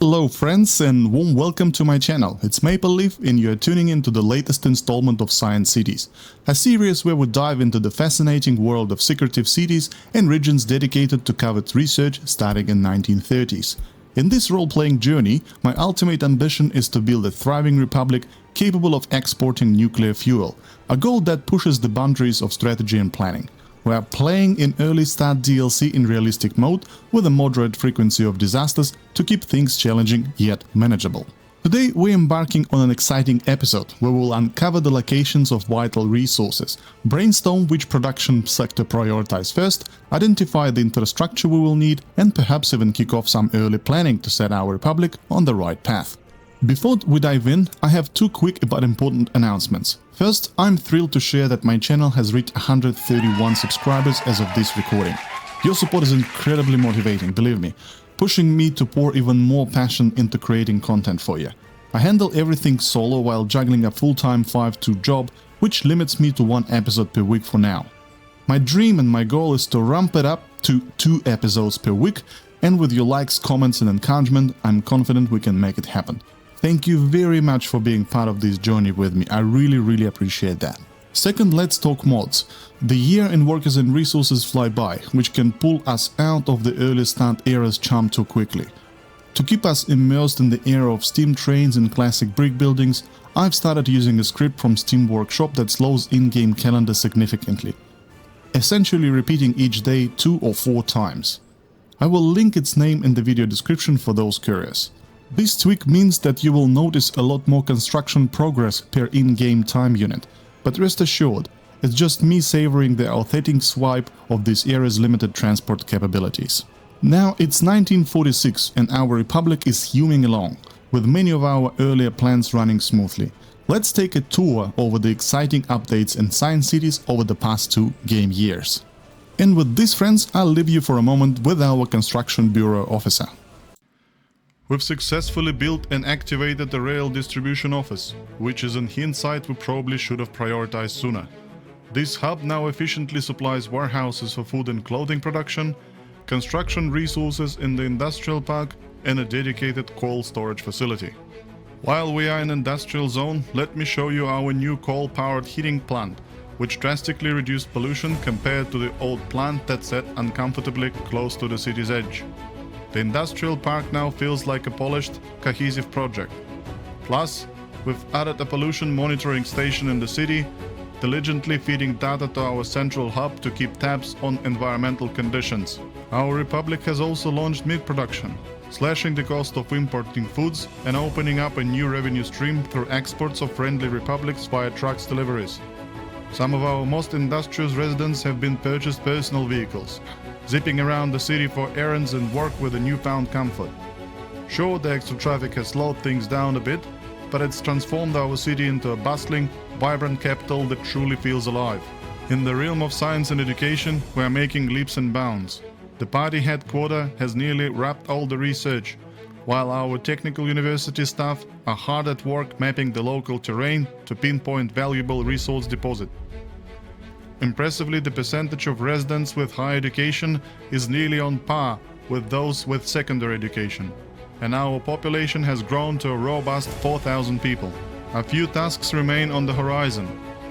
Hello friends and warm welcome to my channel. It's Maple Leaf and you're tuning into the latest installment of Science Cities, a series where we dive into the fascinating world of secretive cities and regions dedicated to covert research starting in 1930s. In this role-playing journey, my ultimate ambition is to build a thriving republic capable of exporting nuclear fuel, a goal that pushes the boundaries of strategy and planning. We are playing in early start DLC in realistic mode with a moderate frequency of disasters to keep things challenging yet manageable. Today we're embarking on an exciting episode where we'll uncover the locations of vital resources, brainstorm which production sector prioritize first, identify the infrastructure we will need, and perhaps even kick off some early planning to set our republic on the right path. Before we dive in, I have two quick but important announcements. First, I'm thrilled to share that my channel has reached 131 subscribers as of this recording. Your support is incredibly motivating, believe me, pushing me to pour even more passion into creating content for you. I handle everything solo while juggling a full-time 5-2 job, which limits me to one episode per week for now. My dream and my goal is to ramp it up to 2 episodes per week, and with your likes, comments and encouragement, I'm confident we can make it happen. Thank you very much for being part of this journey with me, I really appreciate that. Second, let's talk mods. The year in workers and resources fly by, which can pull us out of the early start era's charm too quickly. To keep us immersed in the era of steam trains and classic brick buildings, I've started using a script from Steam Workshop that slows in-game calendar significantly, essentially repeating each day 2 or 4 times. I will link its name in the video description for those curious. This tweak means that you will notice a lot more construction progress per in-game time unit, but rest assured, it's just me savoring the authentic swipe of this era's limited transport capabilities. Now it's 1946 and our republic is humming along, with many of our earlier plans running smoothly. Let's take a tour over the exciting updates and science cities over the past 2 game years. And with this, friends, I'll leave you for a moment with our construction bureau officer. We've successfully built and activated the rail distribution office, which is in hindsight we probably should have prioritized sooner. This hub now efficiently supplies warehouses for food and clothing production, construction resources in the industrial park, and a dedicated coal storage facility. While we are in industrial zone, let me show you our new coal-powered heating plant, which drastically reduced pollution compared to the old plant that sat uncomfortably close to the city's edge. The industrial park now feels like a polished, cohesive project. Plus, we've added a pollution monitoring station in the city, diligently feeding data to our central hub to keep tabs on environmental conditions. Our republic has also launched meat production, slashing the cost of importing foods and opening up a new revenue stream through exports of friendly republics via trucks deliveries. Some of our most industrious residents have been purchased personal vehicles, zipping around the city for errands and work with a newfound comfort. Sure, the extra traffic has slowed things down a bit, but it's transformed our city into a bustling, vibrant capital that truly feels alive. In the realm of science and education, we are making leaps and bounds. The party headquarters has nearly wrapped all the research, while our technical university staff are hard at work mapping the local terrain to pinpoint valuable resource deposit. Impressively, the percentage of residents with higher education is nearly on par with those with secondary education, and our population has grown to a robust 4,000 people. A few tasks remain on the horizon,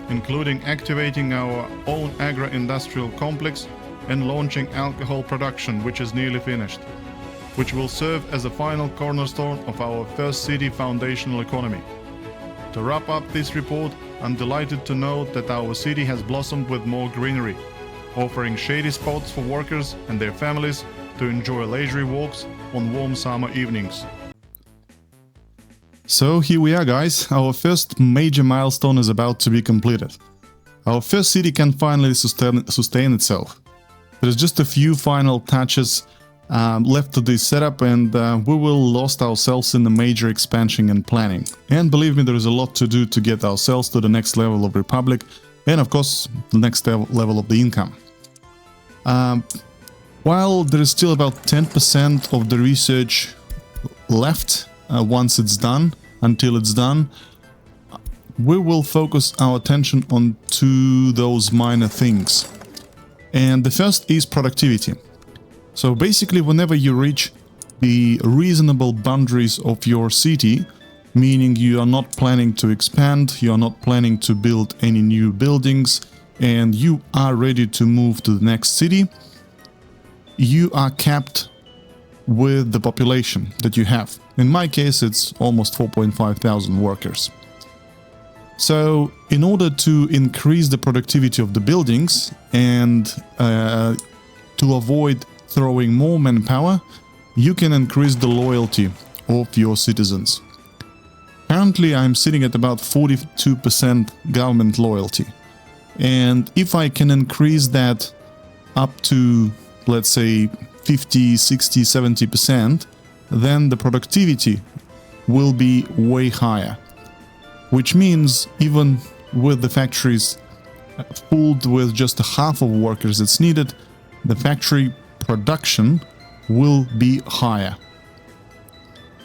including activating our own agro-industrial complex and launching alcohol production, which is nearly finished, which will serve as a final cornerstone of our first city foundational economy. To wrap up this report, I'm delighted to note that our city has blossomed with more greenery, offering shady spots for workers and their families to enjoy leisurely walks on warm summer evenings. So here we are, guys, our first major milestone is about to be completed. Our first city can finally sustain itself. There's just a few final touches left to this setup and we will lost ourselves in the major expansion and planning. And believe me, there is a lot to do to get ourselves to the next level of republic and of course the next level of the income. While there is still about 10% of the research left once it's done, until it's done, we will focus our attention on 2 those minor things. And the first is productivity. So basically, whenever you reach the reasonable boundaries of your city, meaning you are not planning to expand, you are not planning to build any new buildings, and you are ready to move to the next city, you are capped with the population that you have. In my case, it's almost 4,500 workers. So in order to increase the productivity of the buildings and to avoid throwing more manpower, you can increase the loyalty of your citizens. Currently, I'm sitting at about 42% government loyalty. And if I can increase that up to, let's say, 50, 60, 70%, then the productivity will be way higher. Which means even with the factories filled with just half of workers that's needed, the factory production will be higher.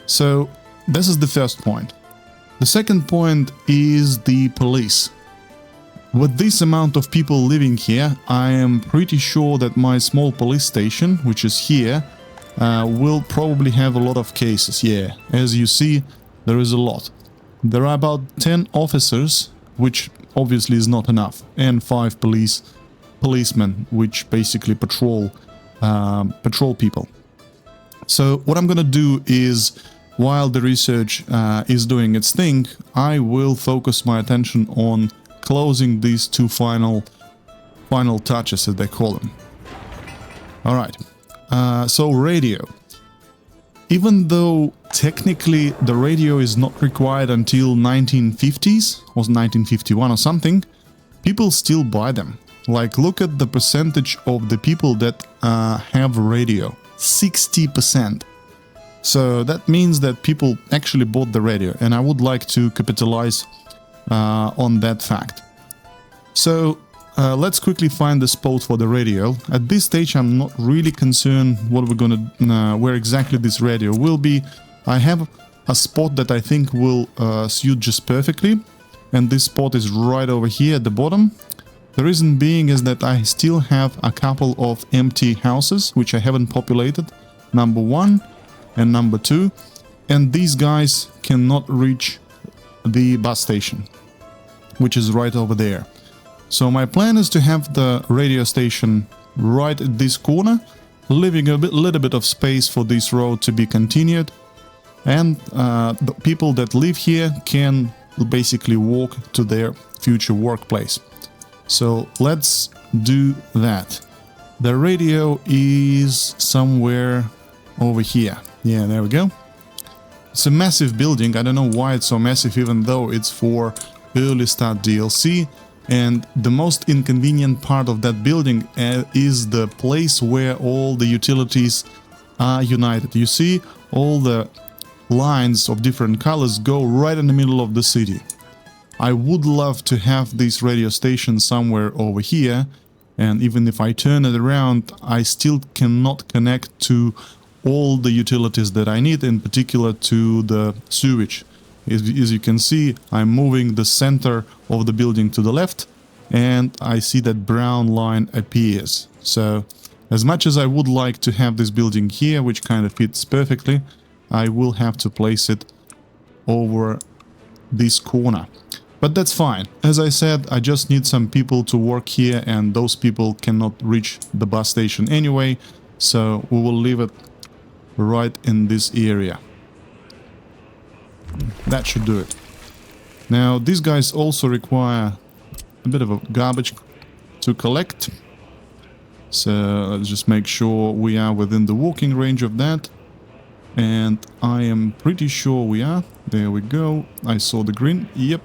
So this is the first point. The second point is the police. With this amount of people living here, I am pretty sure that my small police station, which is here, will probably have a lot of cases. Yeah, as you see, there is a lot. There are about 10 officers, which obviously is not enough, and 5 policemen, which basically patrol people. So what I'm gonna do is, while the research is doing its thing, I will focus my attention on closing these two final touches, as they call them. All right. So radio. Even though technically the radio is not required until 1950s or 1951 or something, people still buy them. Like, look at the percentage of the people that have radio. 60%. So that means that people actually bought the radio, and I would like to capitalize on that fact. So let's quickly find the spot for the radio. At this stage, I'm not really concerned what we're gonna, where exactly this radio will be. I have a spot that I think will suit just perfectly, and this spot is right over here at the bottom. The reason being is that I still have a couple of empty houses which I haven't populated, number 1 and number 2, and these guys cannot reach the bus station, which is right over there. So my plan is to have the radio station right at this corner, leaving a little bit of space for this road to be continued, and the people that live here can basically walk to their future workplace. So let's do that. The radio is somewhere over here. Yeah, there we go. It's a massive building. I don't know why it's so massive, even though it's for early start DLC. And the most inconvenient part of that building is the place where all the utilities are united. You see, all the lines of different colors go right in the middle of the city. I would love to have this radio station somewhere over here, and even if I turn it around, I still cannot connect to all the utilities that I need, in particular to the sewage. As you can see, I'm moving the center of the building to the left, and I see that brown line appears. So, as much as I would like to have this building here, which kind of fits perfectly, I will have to place it over this corner. But that's fine. As I said, I just need some people to work here, and those people cannot reach the bus station anyway, so we will leave it right in this area. That should do it. Now, these guys also require a bit of a garbage to collect. So let's just make sure we are within the walking range of that. And I am pretty sure we are. There we go. I saw the green. Yep.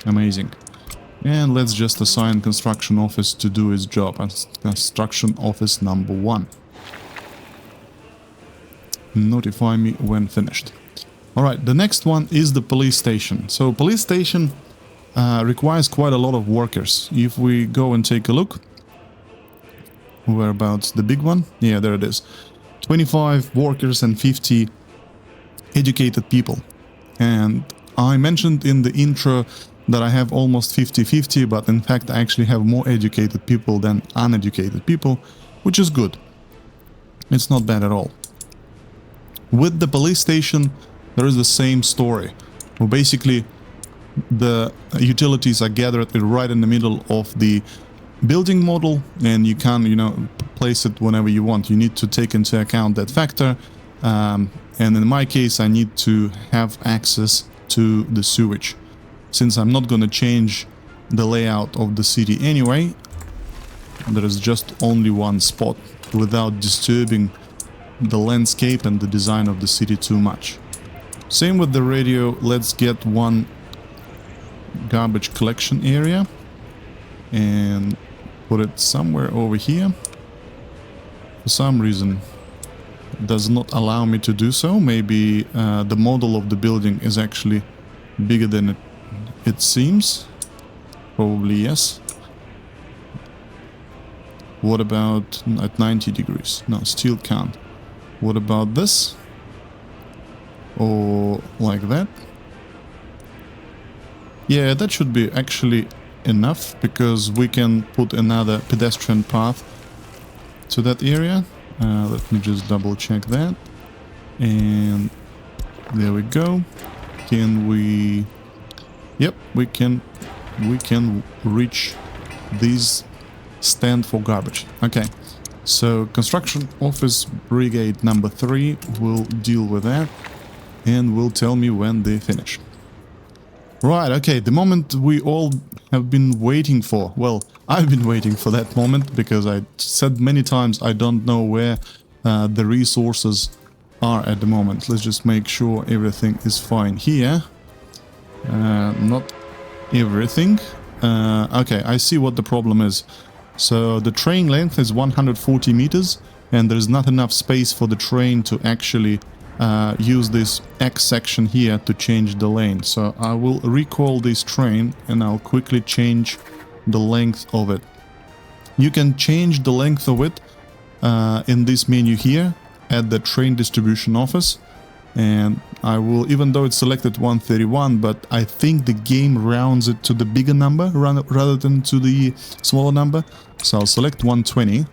Amazing. And let's just assign construction office to do its job. Construction office number 1. Notify me when finished. Alright, the next one is the police station. So police station requires quite a lot of workers. If we go and take a look, whereabouts the big one? Yeah, there it is. 25 workers and 50 educated people. And I mentioned in the intro that I have almost 50-50, but in fact I actually have more educated people than uneducated people. which is good. It's not bad at all. With the police station, there is the same story. Well, basically, the utilities are gathered right in the middle of the building model, and you can, you know, place it whenever you want. You need to take into account that factor, and in my case, I need to have access to the sewage. Since I'm not going to change the layout of the city anyway, there is just only one spot without disturbing the landscape and the design of the city too much. Same with the radio. Let's get one garbage collection area and put it somewhere over here. For some reason it does not allow me to do so. Maybe the model of the building is actually bigger than it seems. Probably yes. What about at 90 degrees? No, still can't. What about this? Or like that? Yeah, that should be actually enough, because we can put another pedestrian path to that area. Let me just double check that. And there we go. Can we... Yep, we can reach these stand for garbage. Okay, so construction office brigade number 3 will deal with that and will tell me when they finish. Right, okay, the moment we all have been waiting for. Well, I've been waiting for that moment, because I said many times I don't know where the resources are at the moment. Let's just make sure everything is fine here. Not everything. Okay, I see what the problem is. So the train length is 140 meters, and there's not enough space for the train to actually use this X section here to change the lane. So I will recall this train and I'll quickly change the length of it. You can change the length of it in this menu here at the train distribution office. And I will, even though it's selected 131, but I think the game rounds it to the bigger number rather than to the smaller number. So I'll select 120,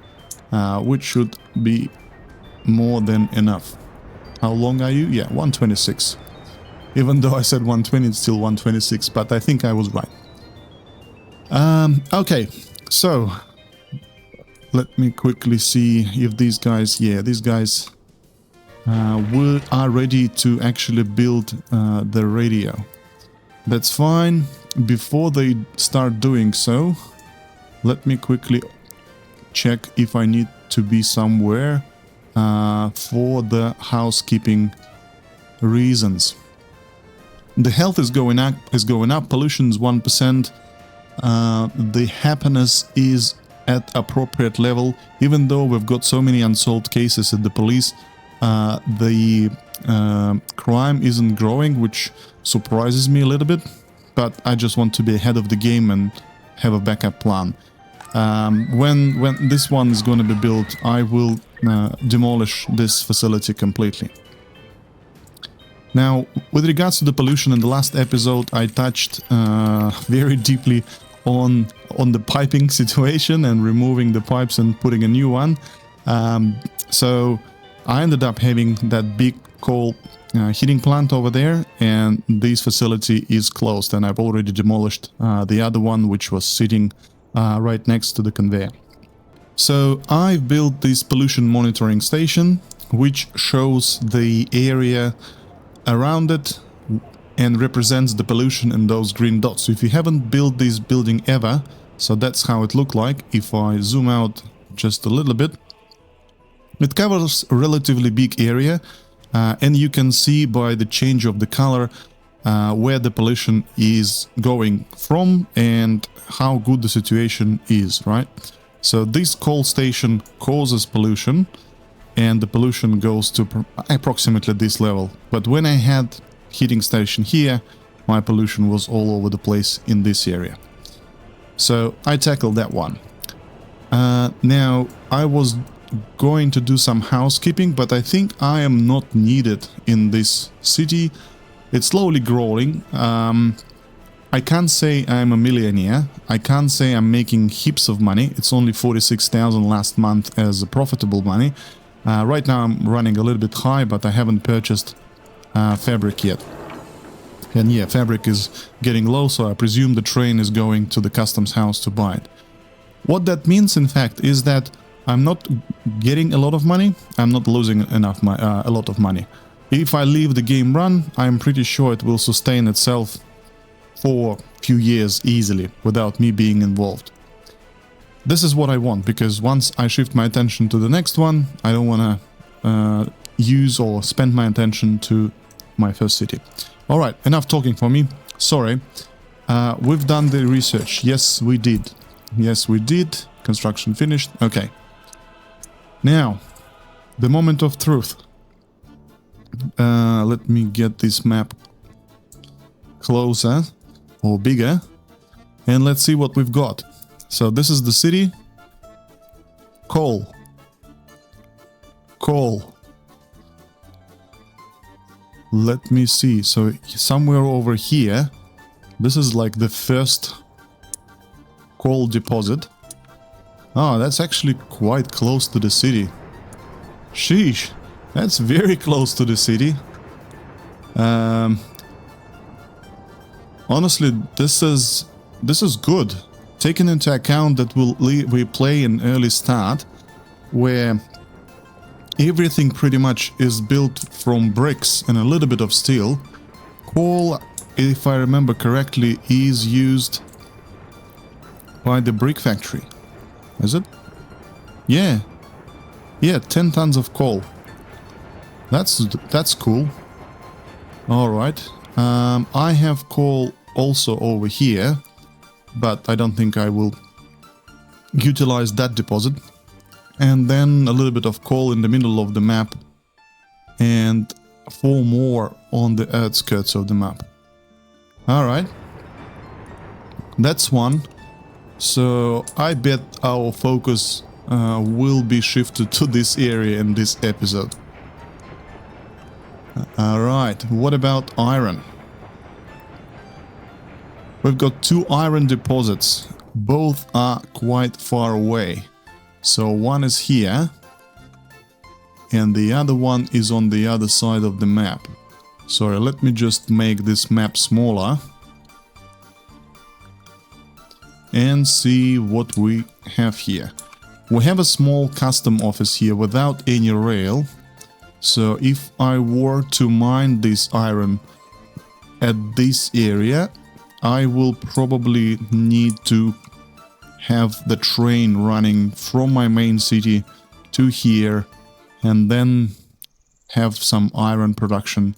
which should be more than enough. How long are you? Yeah, 126. Even though I said 120, it's still 126, but I think I was right. Okay, so let me quickly see if these guys, yeah, these guys are ready to actually build the radio. That's fine. Before they start doing so, let me quickly check if I need to be somewhere for the housekeeping reasons. The health is going up, pollution is 1%, the happiness is at appropriate level. Even though we've got so many unsolved cases at the police, the crime isn't growing, which surprises me a little bit, but I just want to be ahead of the game and have a backup plan. When this one is going to be built, I will demolish this facility completely. Now, with regards to the pollution, in the last episode I touched very deeply on the piping situation and removing the pipes and putting a new one. So I ended up having that big coal heating plant over there, and this facility is closed, and I've already demolished the other one, which was sitting right next to the conveyor. So I've built this pollution monitoring station, which shows the area around it and represents the pollution in those green dots. So if you haven't built this building ever, so that's how it looked like. If I zoom out just a little bit, it covers a relatively big area, and you can see by the change of the color where the pollution is going from and how good the situation is, right? So this coal station causes pollution, and the pollution goes to approximately this level. But when I had heating station here, my pollution was all over the place in this area. So I tackled that one. Now I was going to do some housekeeping, but I think I am not needed in this city. It's slowly growing. I can't say I'm a millionaire. I can't say I'm making heaps of money. It's only 46,000 last month as a profitable money. Right now I'm running a little bit high, but I haven't purchased fabric yet. And yeah, fabric is getting low, so I presume the train is going to the customs house to buy it. What that means, in fact, is that I'm not getting a lot of money. I'm not losing a lot of money. If I leave the game run, I'm pretty sure it will sustain itself for a few years easily without me being involved. This is what I want, because once I shift my attention to the next one, I don't want to use or spend my attention to my first city. Alright, enough talking for me. Sorry. We've done the research. Yes, we did. Yes, we did. Construction finished. Okay. Now, the moment of truth. Let me get this map closer or bigger. And let's see what we've got. So this is the city. Coal. Coal. Let me see. So somewhere over here, this is like the first coal deposit. Oh, that's actually quite close to the city. Sheesh, that's very close to the city. Honestly, this is good. Taking into account that we play an early start, where everything pretty much is built from bricks and a little bit of steel. Coal, if I remember correctly, is used by the brick factory. Is it? Yeah. Yeah, 10 tons of coal. That's cool. Alright. I have coal also over here, but I don't think I will utilize that deposit. And then a little bit of coal in the middle of the map, and 4 more on the outskirts of the map. Alright. That's one. So I bet our focus will be shifted to this area in this episode. Alright, what about iron? We've got 2 iron deposits. Both are quite far away. So one is here, and the other one is on the other side of the map. Sorry, let me just make this map smaller and see what we have here. We have a small custom office here without any rail. So if I were to mine this iron at this area, I will probably need to have the train running from my main city to here, and then have some iron production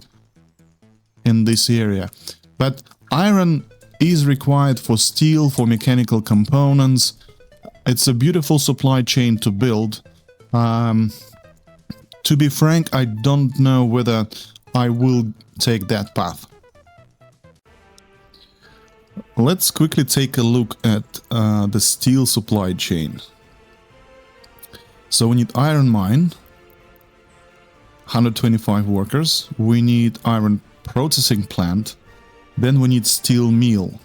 in this area. But iron is required for steel, for mechanical components. It's a beautiful supply chain to build. To be frank, I don't know whether I will take that path. Let's quickly take a look at the steel supply chain. So we need iron mine, 125 workers. We need iron processing plant. Then we need steel mill.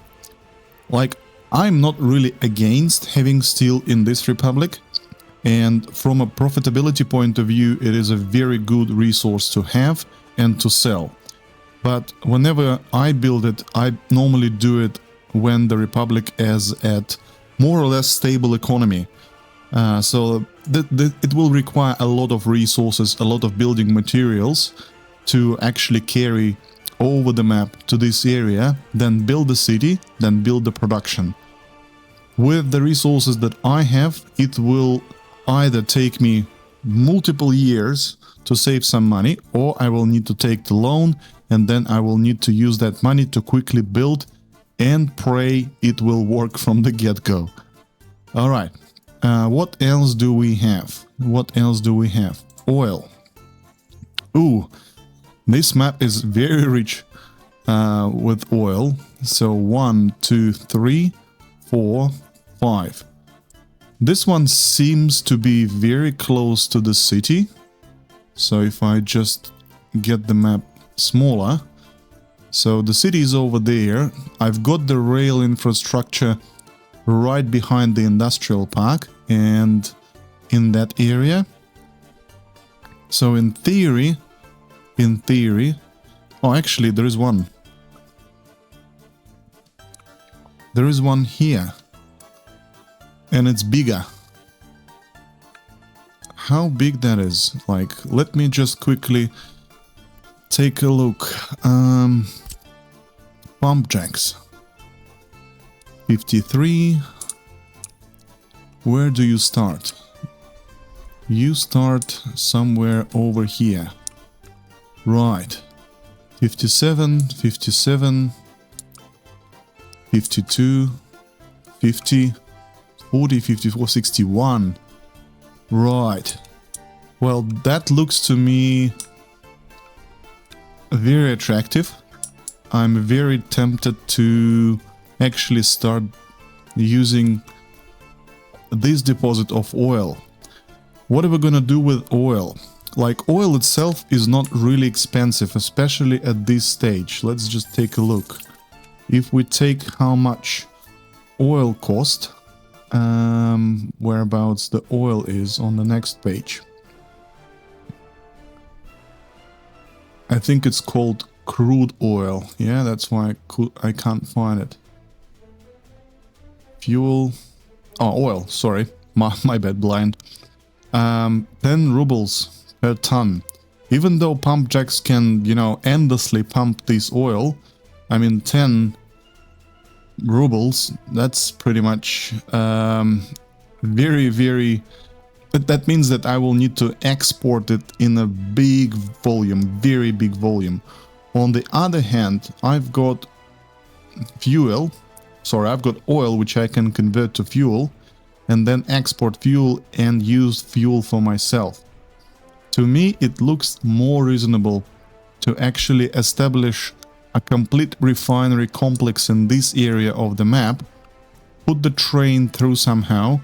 Like, I'm not really against having steel in this republic. And from a profitability point of view, it is a very good resource to have and to sell. But whenever I build it, I normally do it when the Republic is at more or less stable economy. So it will require a lot of resources, a lot of building materials to actually carry over the map to this area, then build the city, then build the production. With the resources that I have, it will either take me multiple years to save some money, or I will need to take the loan, and then I will need to use that money to quickly build and pray it will work from the get-go. Alright, what else do we have? What else do we have? Oil. Ooh, this map is very rich with oil. So 1, 2, 3, 4, 5. This one seems to be very close to the city. So if I just get the map smaller, So the city is over there. I've got the rail infrastructure right behind the industrial park and in that area. So in theory, oh, actually there is one. There is one here. And it's bigger. How big that is? Like, let me just quickly take a look. Pump jacks. 53. Where do you start? You start somewhere over here. Right. 57, 57, 52, 50, 40, 54, 61. Right. Well, that looks to me very attractive. I'm very tempted to actually start using this deposit of oil. What are we gonna do with oil? Like, oil itself is not really expensive, especially at this stage. Let's just take a look. If we take how much oil cost, whereabouts the oil is on the next page. I think it's called crude oil. Yeah, that's why I can't find it. Fuel. Oh, oil, sorry. My bad, blind. 10 rubles per ton. Even though pump jacks can, you know, endlessly pump this oil, I mean 10 rubles, that's pretty much very, very... But that means that I will need to export it in a big volume, very big volume. On the other hand, I've got fuel, sorry, I've got oil which I can convert to fuel and then export fuel and use fuel for myself. To me, it looks more reasonable to actually establish a complete refinery complex in this area of the map, put the train through somehow,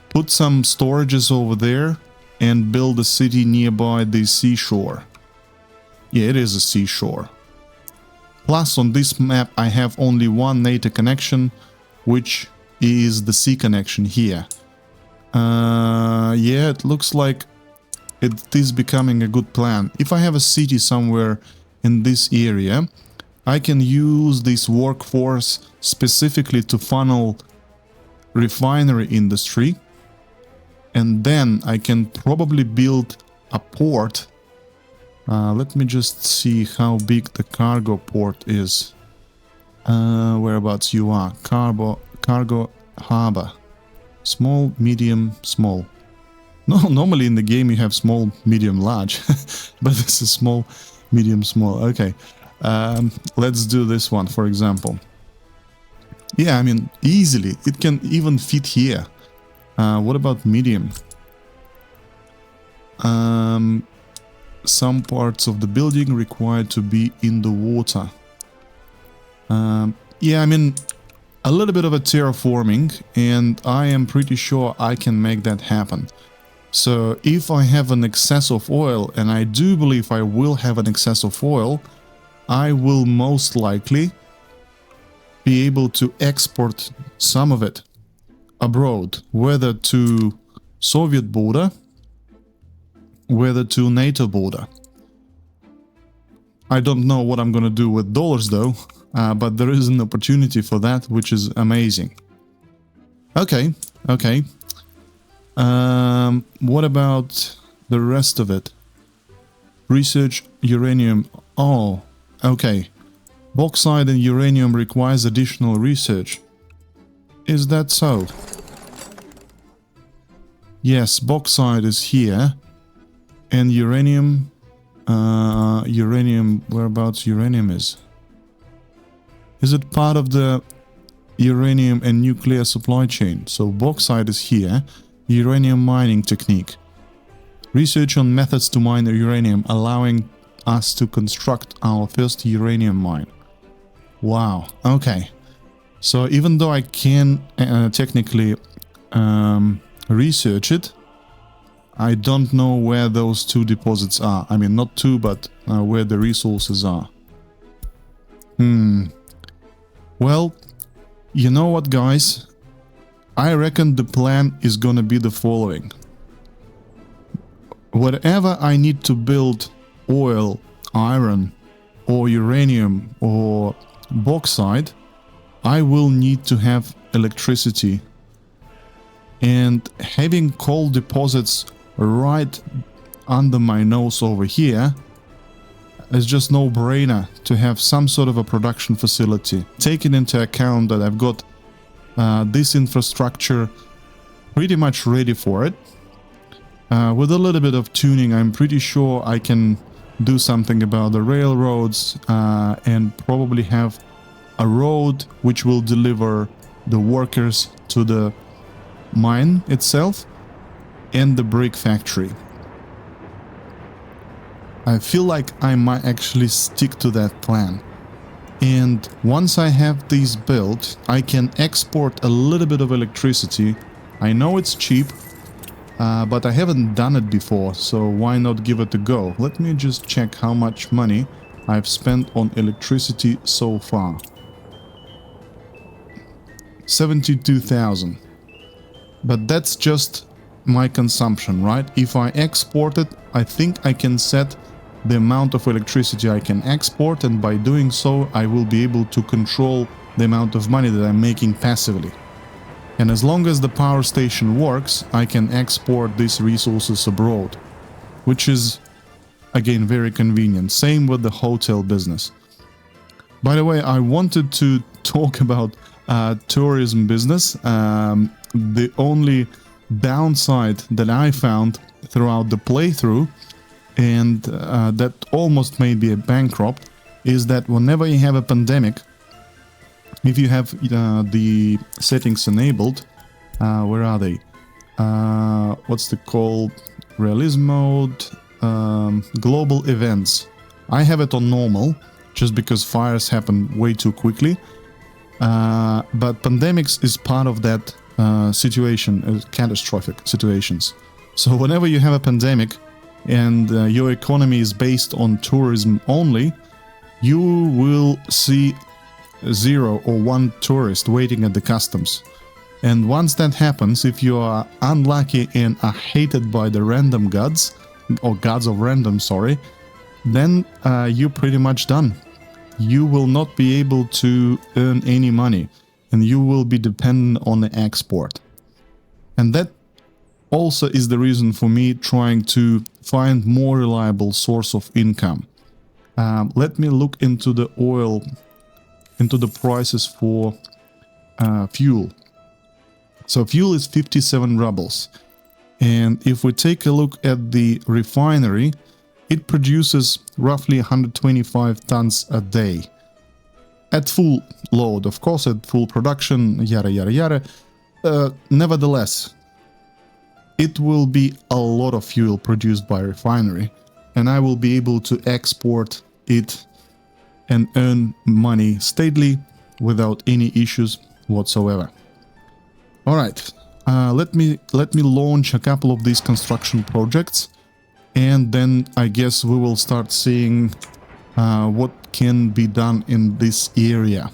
put some storages over there, and build a city nearby the seashore. Yeah, it is a seashore. Plus, on this map, I have only one data connection, which is the sea connection here. Yeah, it looks like it is becoming a good plan. If I have a city somewhere in this area, I can use this workforce specifically to funnel refinery industry, and then I can probably build a port. Let me just see how big the cargo port is. Whereabouts you are? Cargo harbor. Small, medium, small. No, normally in the game you have small, medium, large, but this is small, medium, small. Okay, let's do this one, for example. Yeah, I mean, easily. It can even fit here. What about medium? Some parts of the building require to be in the water. Yeah, I mean, a little bit of a terraforming, and I am pretty sure I can make that happen. So if I have an excess of oil, and I do believe I will have an excess of oil, I will most likely be able to export some of it abroad, whether to Soviet border, whether to NATO border. I don't know what I'm gonna do with dollars though, but there is an opportunity for that, which is amazing. Okay, okay. What about the rest of it? Research uranium. Oh, okay. Bauxite and uranium requires additional research. Is that so? Yes, bauxite is here. And uranium... uranium... Whereabouts uranium is? Is it part of the uranium and nuclear supply chain? So bauxite is here. Uranium mining technique. Research on methods to mine uranium, allowing us to construct our first uranium mine. Wow, okay. So even though I can technically research it, I don't know where those two deposits are. I mean, not two, but where the resources are. Well, you know what, guys? I reckon the plan is gonna be the following. Whatever I need to build oil, iron, or uranium, or bauxite, I will need to have electricity. And having coal deposits right under my nose over here is just no-brainer to have some sort of a production facility. Taking into account that I've got this infrastructure pretty much ready for it. With a little bit of tuning, I'm pretty sure I can do something about the railroads and probably have a road which will deliver the workers to the mine itself and the brick factory. I feel like I might actually stick to that plan. And once I have these built, I can export a little bit of electricity. I know it's cheap, but I haven't done it before, so why not give it a go? Let me just check how much money I've spent on electricity so far. 72,000. But that's just my consumption, right? If I export it, I think I can set the amount of electricity I can export, and by doing so I will be able to control the amount of money that I'm making passively. And as long as the power station works, I can export these resources abroad, which is again very convenient. Same with the hotel business. By the way, I wanted to talk about tourism business. The only downside that I found throughout the playthrough, and that almost made me bankrupt, is that whenever you have a pandemic, if you have the settings enabled, where are they? What's the called? Realism mode, global events. I have it on normal, just because fires happen way too quickly. But pandemics is part of that situation, catastrophic situations. So whenever you have a pandemic and your economy is based on tourism only, you will see 0 or 1 tourist waiting at the customs. And once that happens, if you are unlucky and are hated by the random gods, or gods of random, sorry, then you're pretty much done. You will not be able to earn any money, and you will be dependent on the export. And that also is the reason for me trying to find more reliable source of income. Let me look into the oil, into the prices for fuel. So fuel is 57 rubles. And if we take a look at the refinery, it produces roughly 125 tons a day. At full load, of course, at full production, yada yada yada. Nevertheless, it will be a lot of fuel produced by refinery, and I will be able to export it and earn money steadily without any issues whatsoever. All right, let me launch a couple of these construction projects, and then I guess we will start seeing what can be done in this area.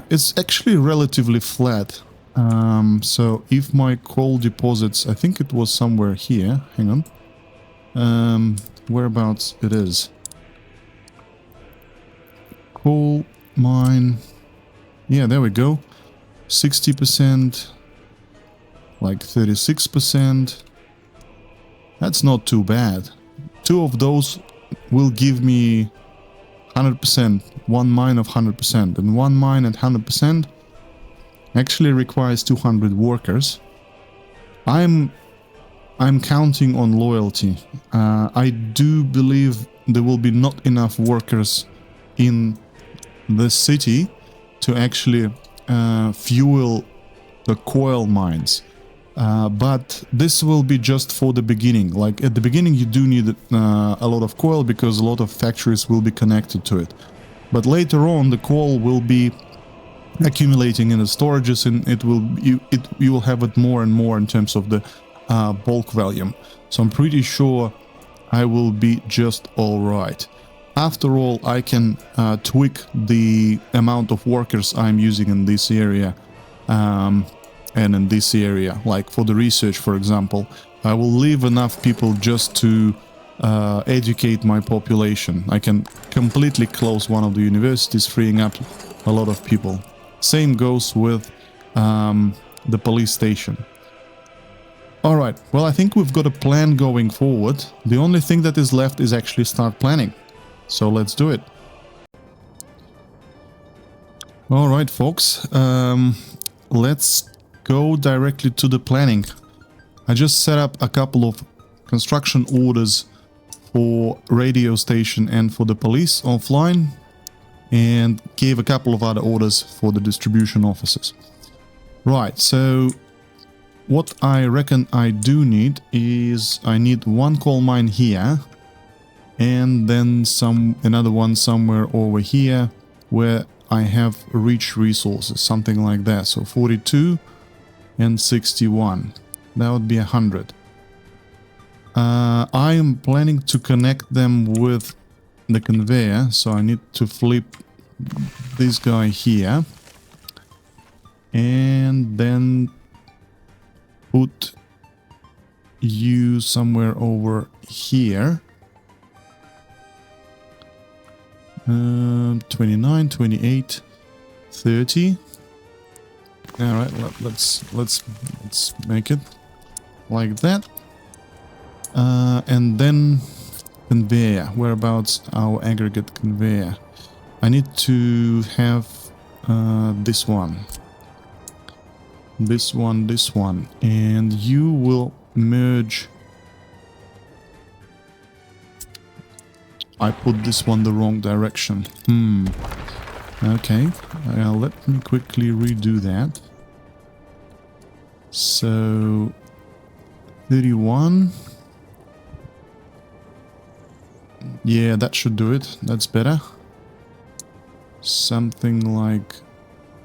It's actually relatively flat. So if my coal deposits, I think it was somewhere here, hang on, whereabouts it is. Coal mine, yeah, there we go, 60%, like 36%, that's not too bad. 2 of those will give me 100%, 1 mine of 100%, and 1 mine at 100% actually requires 200 workers. I'm counting on loyalty. I do believe there will be not enough workers in the city to actually fuel the coal mines. But this will be just for the beginning. Like at the beginning you do need a lot of coal because a lot of factories will be connected to it. But later on the coal will be accumulating in the storages, and you will have it more and more in terms of the bulk volume. So I'm pretty sure I will be just all right. After all, I can tweak the amount of workers I'm using in this area and in this area. Like for the research, for example, I will leave enough people just to educate my population. I can completely close one of the universities, freeing up a lot of people. Same goes with the police station. Alright, well, I think we've got a plan going forward. The only thing that is left is actually start planning. So let's do it. Alright, folks, let's go directly to the planning. I just set up a couple of construction orders for radio station and for the police offline, and gave a couple of other orders for the distribution offices. Right, so what I reckon I do need is I need one coal mine here, and then another one somewhere over here where I have rich resources, something like that. So 42 and 61, that would be 100. I am planning to connect them with the conveyor, so I need to flip this guy here and then put you somewhere over here. 29, 28, 30. All right, let's make it like that. And then conveyor. Whereabouts our aggregate conveyor? I need to have this one, this one, and you will merge. I put this one the wrong direction. Okay, let me quickly redo that. So 31. Yeah, that should do it. That's better. Something like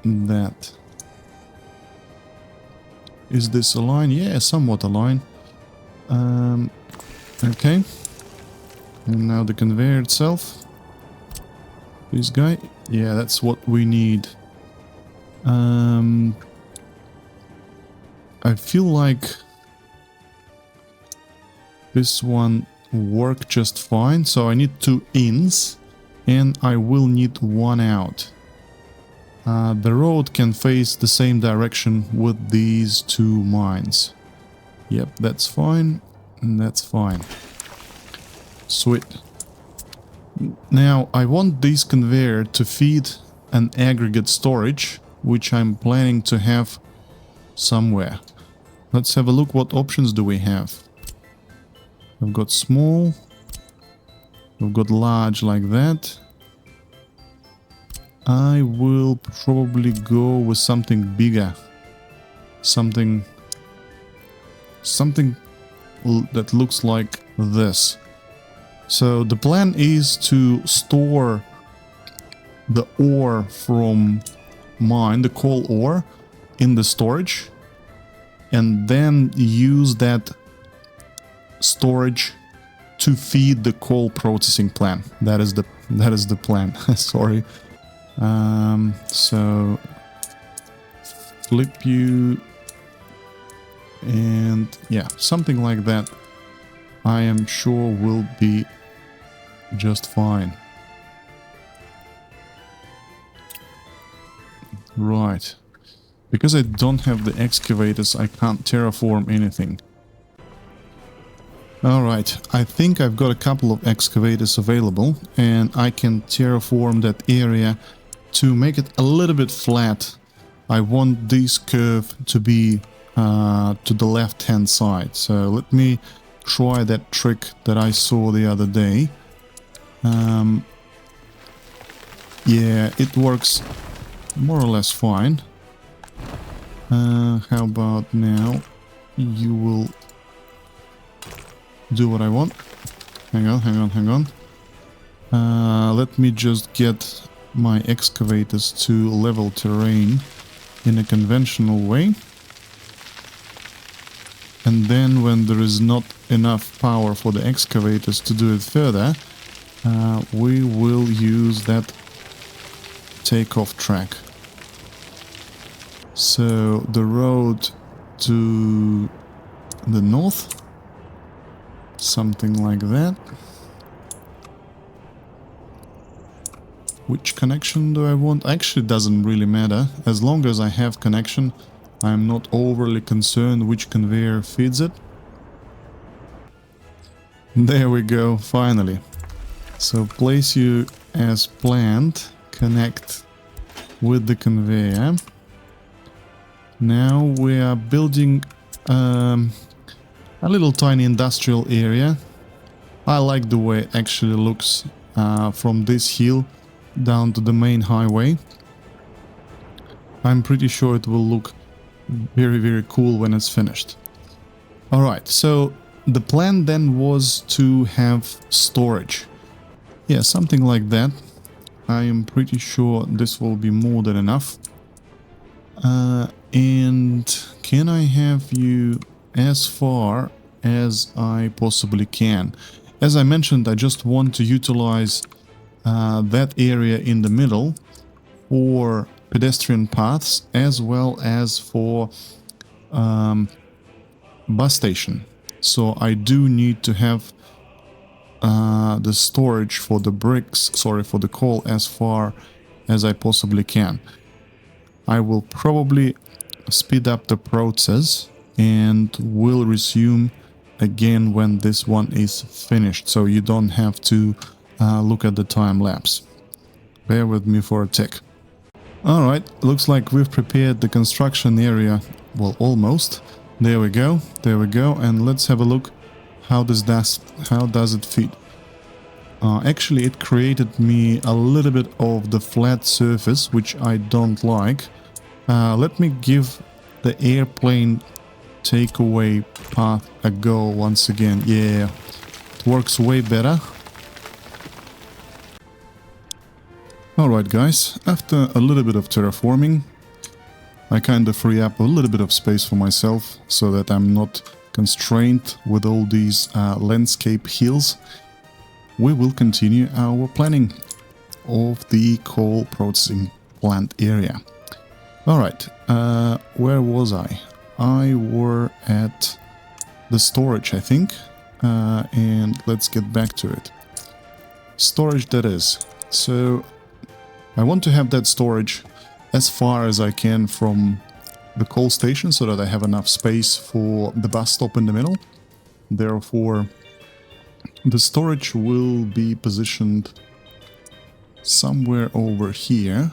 that. Is this aligned? Yeah, somewhat aligned. Okay. And now the conveyor itself. This guy. Yeah, that's what we need. I feel like this one worked just fine. So I need 2 ins and I will need 1 out. The road can face the same direction with these 2 mines. Yep, that's fine. And that's fine. Sweet. Now I want this conveyor to feed an aggregate storage, which I'm planning to have somewhere. Let's have a look. What options do we have? We've got small, we've got large like that. I will probably go with something bigger, something that looks like this. So the plan is to store the ore from mine, the coal ore, in the storage, and then use that storage to feed the coal processing plant. That is the plan. Sorry. So flip you, and yeah, something like that I am sure will be just fine. Right. Because I don't have the excavators, I can't terraform anything. Alright, I think I've got a couple of excavators available, and I can terraform that area to make it a little bit flat. I want this curve to be to the left hand side. So let me try that trick that I saw the other day. Yeah, it works more or less fine. How about now you will do what I want. Hang on. Let me just get my excavators to level terrain in a conventional way. And then when there is not enough power for the excavators to do it further, we will use that takeoff track. So the road to the north, something like that. Which connection do I want? Actually, it doesn't really matter. As long as I have connection, I'm not overly concerned which conveyor feeds it. There we go, finally. So place you as planned, connect with the conveyor. Now we are building a little tiny industrial area. I like the way it actually looks from this hill down to the main highway. I'm pretty sure it will look very, very cool when it's finished. Alright, so the plan then was to have storage. Yeah, something like that. I am pretty sure this will be more than enough. And can I have you as far as I possibly can? As I mentioned, I just want to utilize that area in the middle for pedestrian paths as well as for bus station. So I do need to have the storage for the bricks, for the coal as far as I possibly can. I will probably speed up the process and will resume again when this one is finished, so you don't have to look at the time lapse. Bear with me for a tick. Alright, looks like we've prepared the construction area, well, almost. There we go, and let's have a look how does it fit. Actually, it created me a little bit of the flat surface, which I don't like. Let me give the airplane takeaway path a go once again. Yeah, it works way better. Alright guys, after a little bit of terraforming, I kind of free up a little bit of space for myself so that I'm not constrained with all these landscape hills. We will continue our planning of the coal processing plant area. Alright, where was I? I were at the storage, I think, and let's get back to it. Storage, that is. So I want to have that storage as far as I can from the coal station so that I have enough space for the bus stop in the middle. Therefore, the storage will be positioned somewhere over here.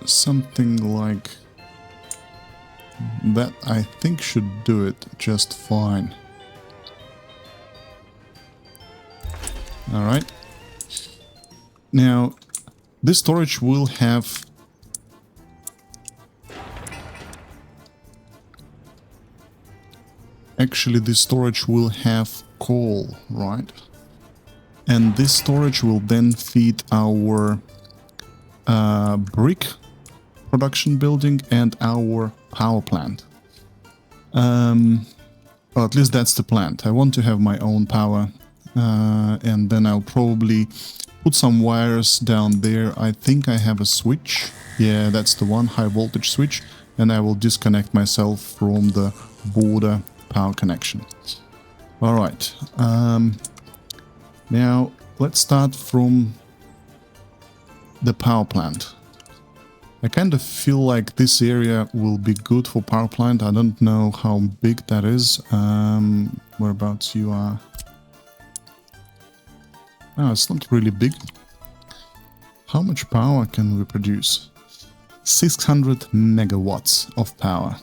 Something like that, I think, should do it just fine. Alright. Now, this storage will have this storage will have coal, right? And this storage will then feed our brick production building and our power plant. Well, at least that's the plan. I want to have my own power, and then I'll probably put some wires down there. I think I have a switch. Yeah, that's the one, high voltage switch, and I will disconnect myself from the border power connection. Alright, now let's start from the power plant. I kind of feel like this area will be good for power plant. I don't know how big that is. Whereabouts you are? Oh, it's not really big. How much power can we produce? 600 megawatts of power.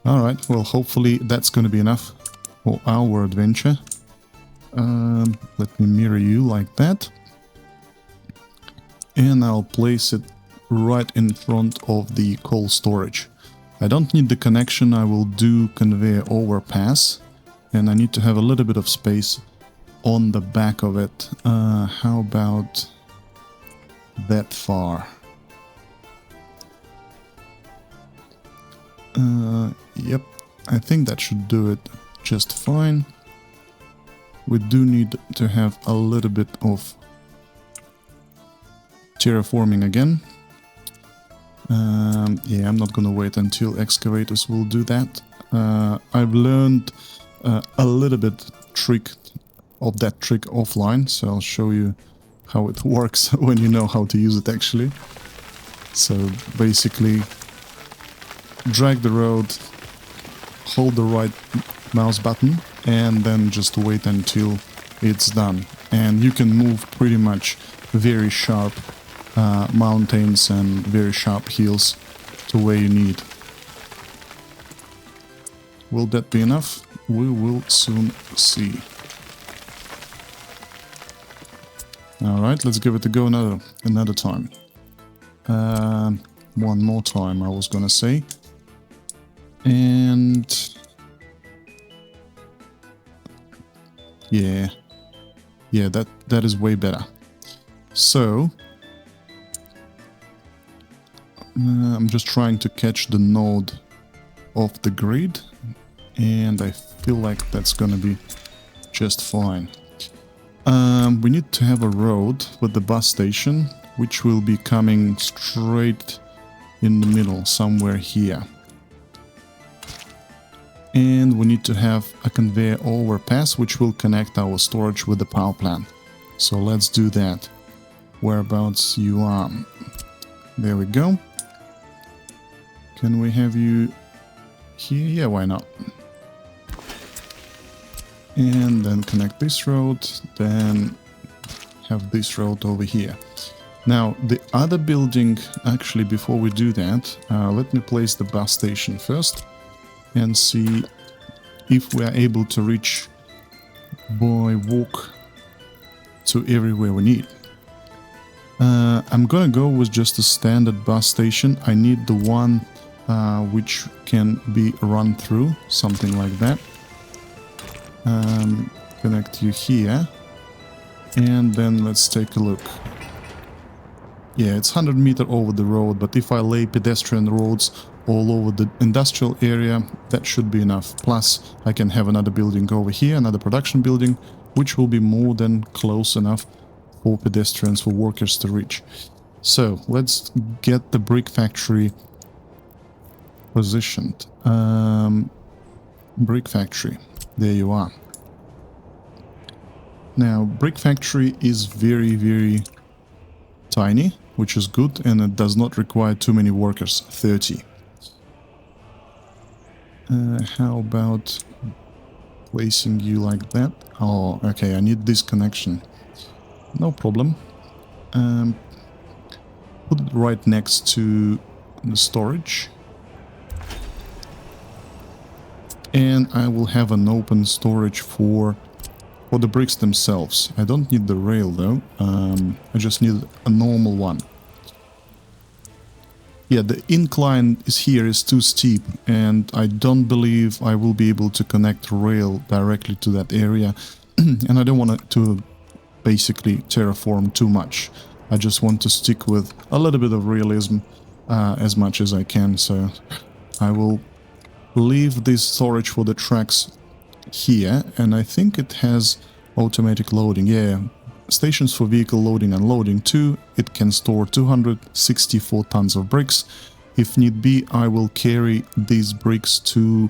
Alright, well, hopefully that's going to be enough for our adventure. Let me mirror you like that. And I'll place it right in front of the coal storage. I don't need the connection, I will do conveyor overpass. And I need to have a little bit of space on the back of it. How about that far? Yep, I think that should do it just fine. we do need to have a little bit of terraforming again. Yeah, I'm not gonna wait until excavators will do that. I've learned a little bit of that trick offline, so I'll show you how it works when you know how to use it actually. So basically, drag the road, hold the right mouse button, and then just wait until it's done. And you can move pretty much very sharp mountains and very sharp hills to where you need. Will that be enough? We will soon see. Alright, let's give it a go another time. One more time, I was gonna say. And yeah, that is way better. So I'm just trying to catch the node off the grid, and I feel like that's gonna be just fine. We need to have a road with the bus station, which will be coming straight in the middle, somewhere here. And we need to have a conveyor overpass, which will connect our storage with the power plant. So let's do that. Whereabouts you are? There we go. Can we have you here? Yeah, why not? And then connect this road, then have this road over here. Now, the other building, actually, before we do that, let me place the bus station first and see if we are able to reach by walk to everywhere we need. I'm gonna go with just a standard bus station. I need the one which can be run through, something like that. Connect you here, and then let's take a look. Yeah, it's 100 meters over the road, but if I lay pedestrian roads all over the industrial area, that should be enough. Plus, I can have another building over here, another production building, which will be more than close enough for pedestrians, for workers to reach. So, let's get the brick factory positioned. Brick factory. There you are. Now, brick factory is very, very tiny, which is good, and it does not require too many workers, 30. How about placing you like that? Oh, okay, I need this connection. No problem. Put it right next to the storage. And I will have an open storage for the bricks themselves. I don't need the rail though, I just need a normal one. Yeah, the incline is too steep, and I don't believe I will be able to connect rail directly to that area. And I don't want to basically terraform too much. I just want to stick with a little bit of realism as much as I can, so I will leave this storage for the tracks here, and I think it has automatic loading. Yeah, stations for vehicle loading and unloading too. It can store 264 tons of bricks. If need be, I will carry these bricks to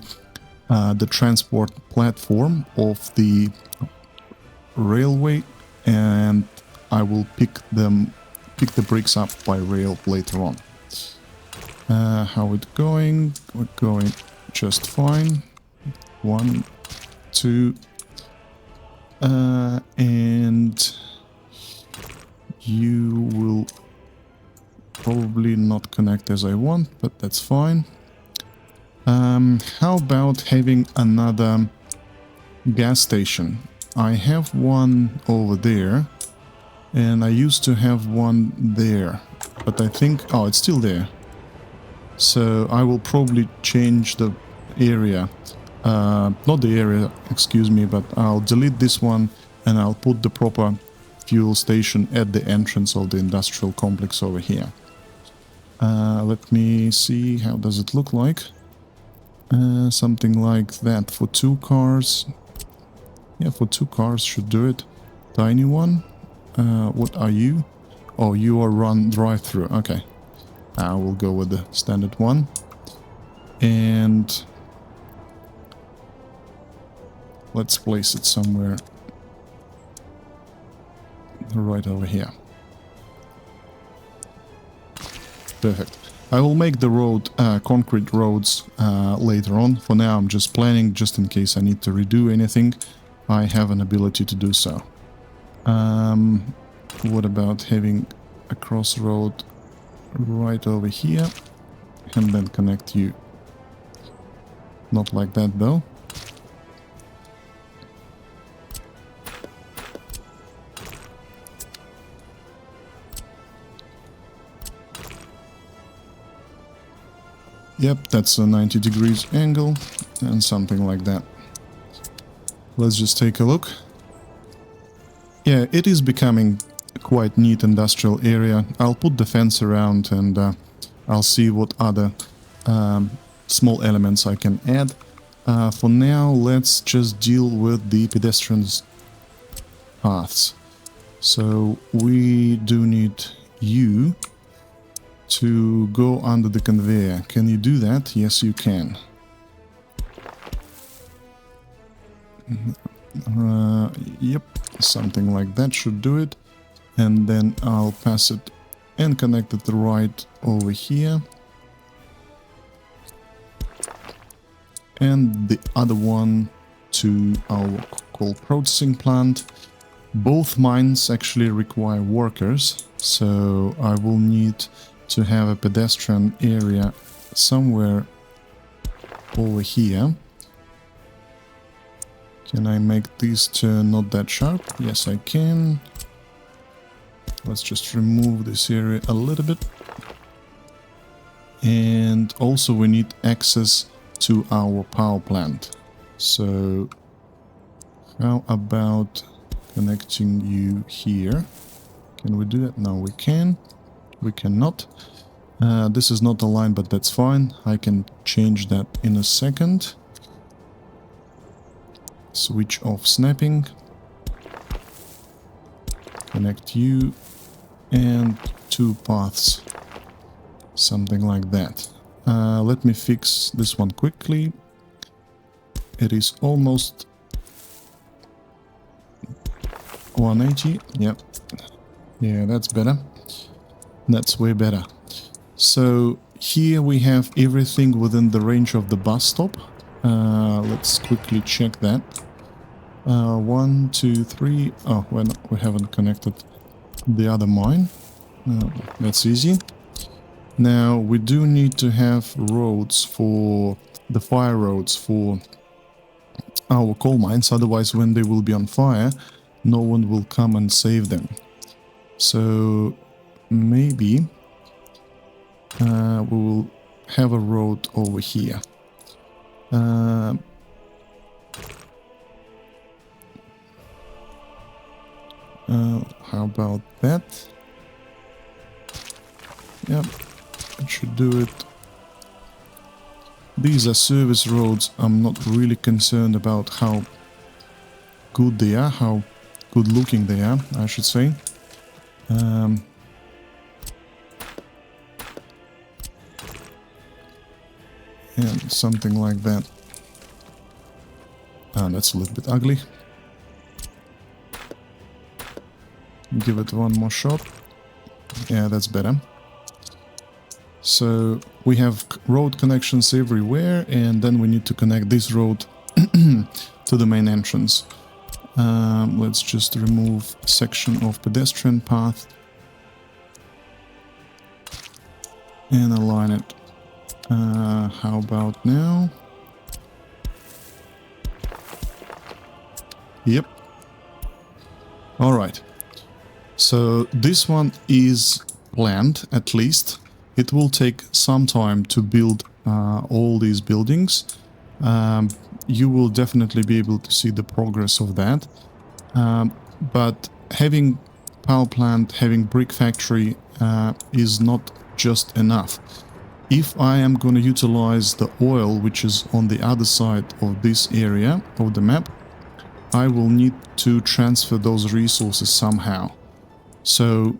the transport platform of the railway, and I will pick the bricks up by rail later on. How it going? We're going just fine. 1, 2, and you will probably not connect as I want, but that's fine. How about having another gas station? I have one over there, and I used to have one there, but I think, oh, it's still there. So I will probably change the area. Not the area, excuse me, but I'll delete this one and I'll put the proper fuel station at the entrance of the industrial complex over here. Let me see, how does it look like? Something like that for 2 cars. Yeah, for 2 cars should do it. Tiny one. What are you? Oh, you are run drive-through. Okay. I will go with the standard one. And let's place it somewhere right over here. Perfect. I will make the road, concrete roads later on. For now, I'm just planning, just in case I need to redo anything. I have an ability to do so. What about having a crossroad right over here and then connect you? Not like that though. Yep, that's a 90 degrees angle and something like that. Let's just take a look. Yeah, it is becoming quite neat industrial area. I'll put the fence around and I'll see what other small elements I can add. For now, let's just deal with the pedestrians paths. So we do need you to go under the conveyor. Can you do that? Yes, you can. Yep, something like that should do it. And then I'll pass it and connect it right over here. And the other one to our coal processing plant. Both mines actually require workers, so I will need to have a pedestrian area somewhere over here. Can I make this turn not that sharp? Yes, I can. Let's just remove this area a little bit. And also we need access to our power plant. So how about connecting you here? Can we do that? No, we can. We cannot. This is not aligned, but that's fine. I can change that in a second. Switch off snapping. Connect you. And 2 paths. Something like that. Let me fix this one quickly. It is almost 180. Yep. Yeah, that's better. That's way better. So here we have everything within the range of the bus stop. Let's quickly check that. 1, 2, 3. Oh, we haven't connected the other mine. That's easy. Now we do need to have roads for the fire roads for our coal mines. Otherwise, when they will be on fire, no one will come and save them. So maybe we will have a road over here. How about that? Yep, it should do it. These are service roads. I'm not really concerned about how good they are, how good looking they are, I should say. And something like that. That's a little bit ugly. Give it one more shot. Yeah, that's better. So we have road connections everywhere, and then we need to connect this road to the main entrance. Let's just remove a section of pedestrian path and align it. How about now? Yep. All right. So this one is planned, at least. It will take some time to build all these buildings. You will definitely be able to see the progress of that. But having power plant, having brick factory is not just enough. If I am going to utilize the oil, which is on the other side of this area of the map, I will need to transfer those resources somehow. So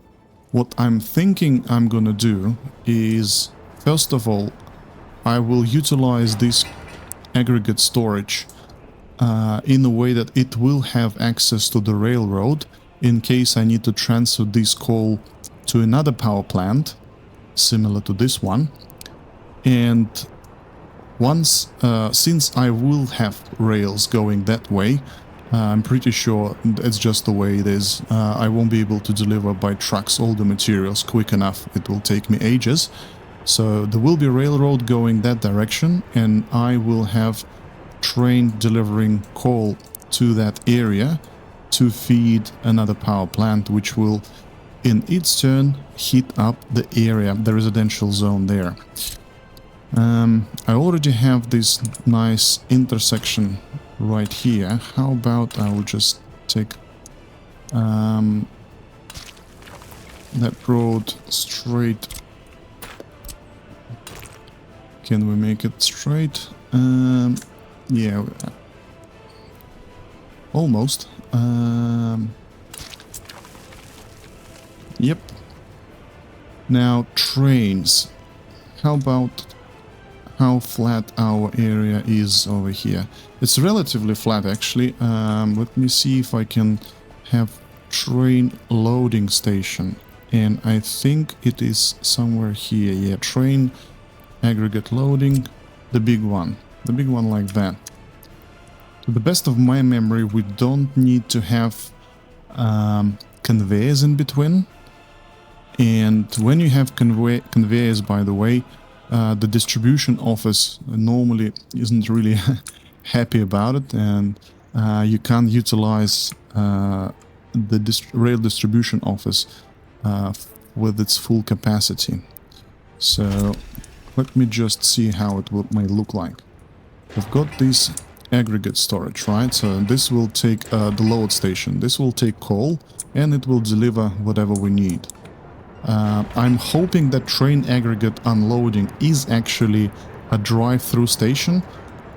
what I'm thinking I'm gonna do is, first of all, I will utilize this aggregate storage in a way that it will have access to the railroad in case I need to transfer this coal to another power plant similar to this one. And once, since I will have rails going that way, I'm pretty sure it's just the way it is. I won't be able to deliver by trucks all the materials quick enough. It will take me ages. So there will be railroad going that direction, and I will have train delivering coal to that area to feed another power plant, which will in its turn heat up the area, the residential zone there. I already have this nice intersection right here. How about I will just take that road straight. Can we make it straight? Yeah, almost. Yep. Now trains. How about how flat our area is over here? It's relatively flat actually. Let me see if I can have train loading station, and I think it is somewhere here. Yeah, train aggregate loading, the big one like that. To the best of my memory, we don't need to have conveyors in between. And when you have conveyors, by the way, the distribution office normally isn't really happy about it, and you can't utilize the rail distribution office with its full capacity. So let me just see how it may look like. We've got this aggregate storage, right? So this will take the load station. This will take coal, and it will deliver whatever we need. I'm hoping that train aggregate unloading is actually a drive-through station.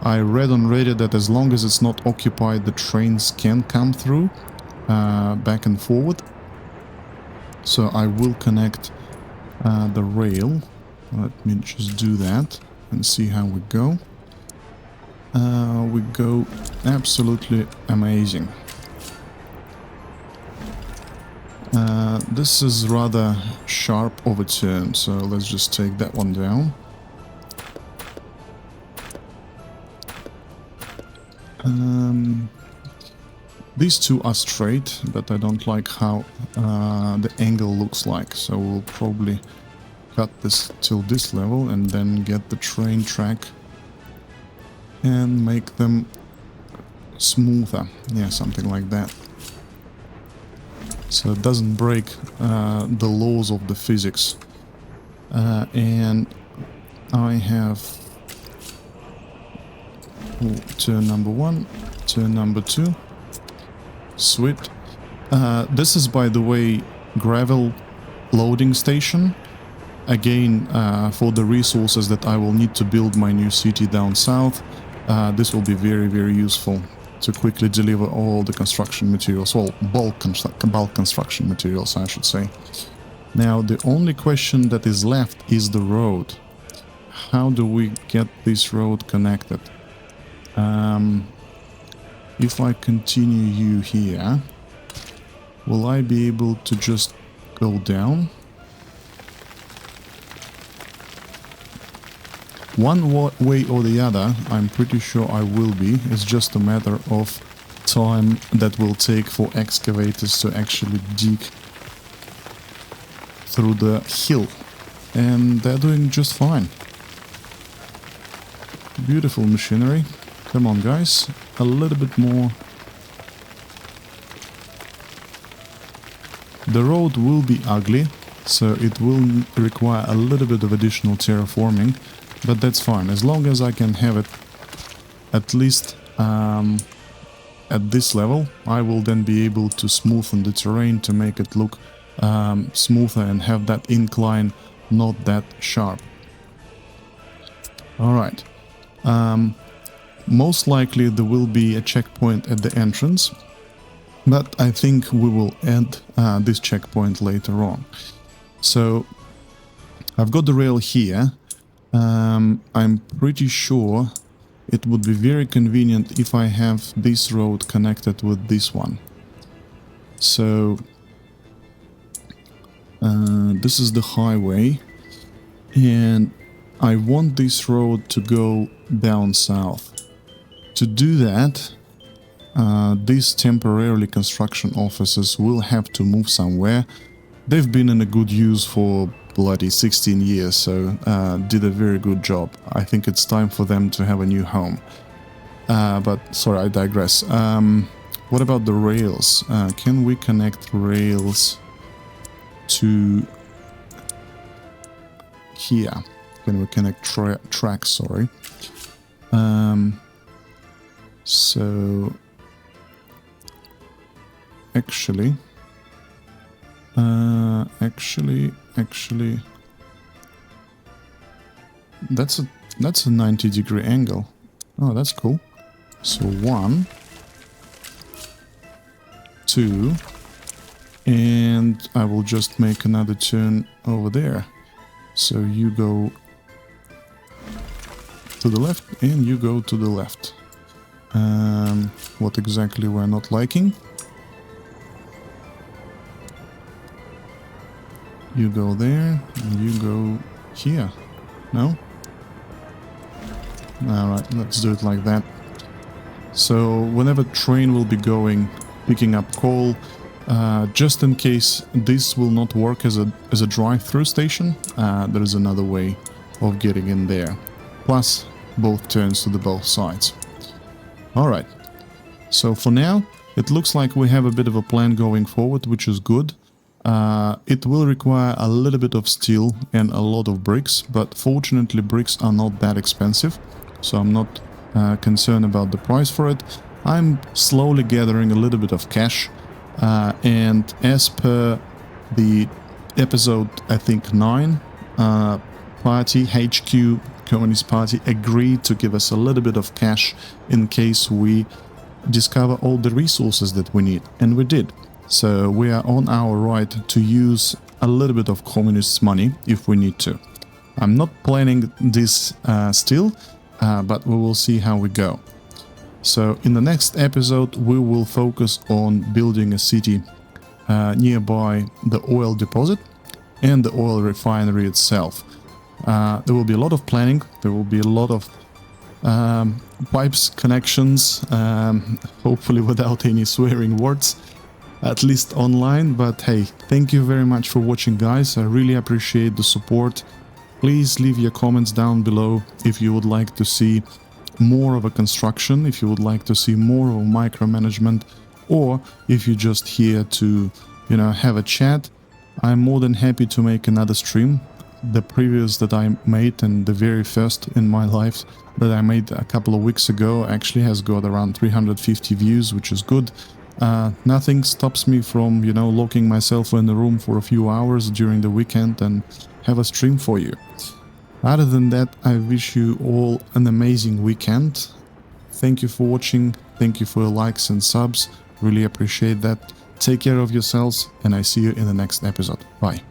I read on Reddit that as long as it's not occupied, the trains can come through back and forward. So I will connect the rail. Let me just do that and see how we go. We go absolutely amazing. This is rather sharp overturn, so let's just take that one down. These two are straight, but I don't like how the angle looks like, so we'll probably cut this till this level and then get the train track and make them smoother. Yeah, something like that. So it doesn't break the laws of the physics. And I have turn number 1, turn number 2. Sweet. This is, by the way, gravel loading station. Again, for the resources that I will need to build my new city down south, this will be very, very useful to quickly deliver all the construction materials, well, bulk construction materials, I should say. Now, the only question that is left is the road. How do we get this road connected? If I continue you here, will I be able to just go down? One way or the other, I'm pretty sure I will be. It's just a matter of time that will take for excavators to actually dig through the hill. And they're doing just fine. Beautiful machinery. Come on, guys. A little bit more. The road will be ugly, so it will require a little bit of additional terraforming. But that's fine, as long as I can have it at least at this level. I will then be able to smoothen the terrain to make it look smoother and have that incline not that sharp. Alright, most likely there will be a checkpoint at the entrance, but I think we will add this checkpoint later on. So I've got the rail here. I'm pretty sure it would be very convenient if I have this road connected with this one. So this is the highway, and I want this road to go down south. To do that, these temporarily construction offices will have to move somewhere. They've been in a good use for bloody 16 years, so did a very good job. I think it's time for them to have a new home. But sorry, I digress. What about the rails? Can we connect rails to here? Can we connect tracks? Sorry. So actually, that's a 90-degree angle. Oh, that's cool. So 1, 2, and I will just make another turn over there. So you go to the left and you go to the left. What exactly we're not liking? You go there and you go here. No? Alright, let's do it like that. So whenever train will be going, picking up coal, just in case this will not work as a drive-through station, there is another way of getting in there. Plus both turns to the both sides. Alright, so for now it looks like we have a bit of a plan going forward, which is good. It will require a little bit of steel and a lot of bricks, but fortunately bricks are not that expensive, so I'm not concerned about the price for it. I'm slowly gathering a little bit of cash, and as per the episode, I think 9, party, HQ, Communist Party, agreed to give us a little bit of cash in case we discover all the resources that we need, and we did. So we are on our right to use a little bit of communists' money if we need to. I'm not planning this still, but we will see how we go. So in the next episode we will focus on building a city nearby the oil deposit and the oil refinery itself. There will be a lot of planning, there will be a lot of pipes, connections, hopefully without any swearing words, at least online. But hey, thank you very much for watching, guys. I really appreciate the support. Please leave your comments down below if you would like to see more of a construction, if you would like to see more of a micromanagement, or if you're just here to, you know, have a chat. I'm more than happy to make another stream. The previous that I made, and the very first in my life that I made a couple of weeks ago, actually has got around 350 views, which is good. Nothing stops me from, you know, locking myself in the room for a few hours during the weekend and have a stream for you. Other than that, I wish you all an amazing weekend. Thank you for watching, thank you for your likes and subs, really appreciate that. Take care of yourselves, and I see you in the next episode. Bye.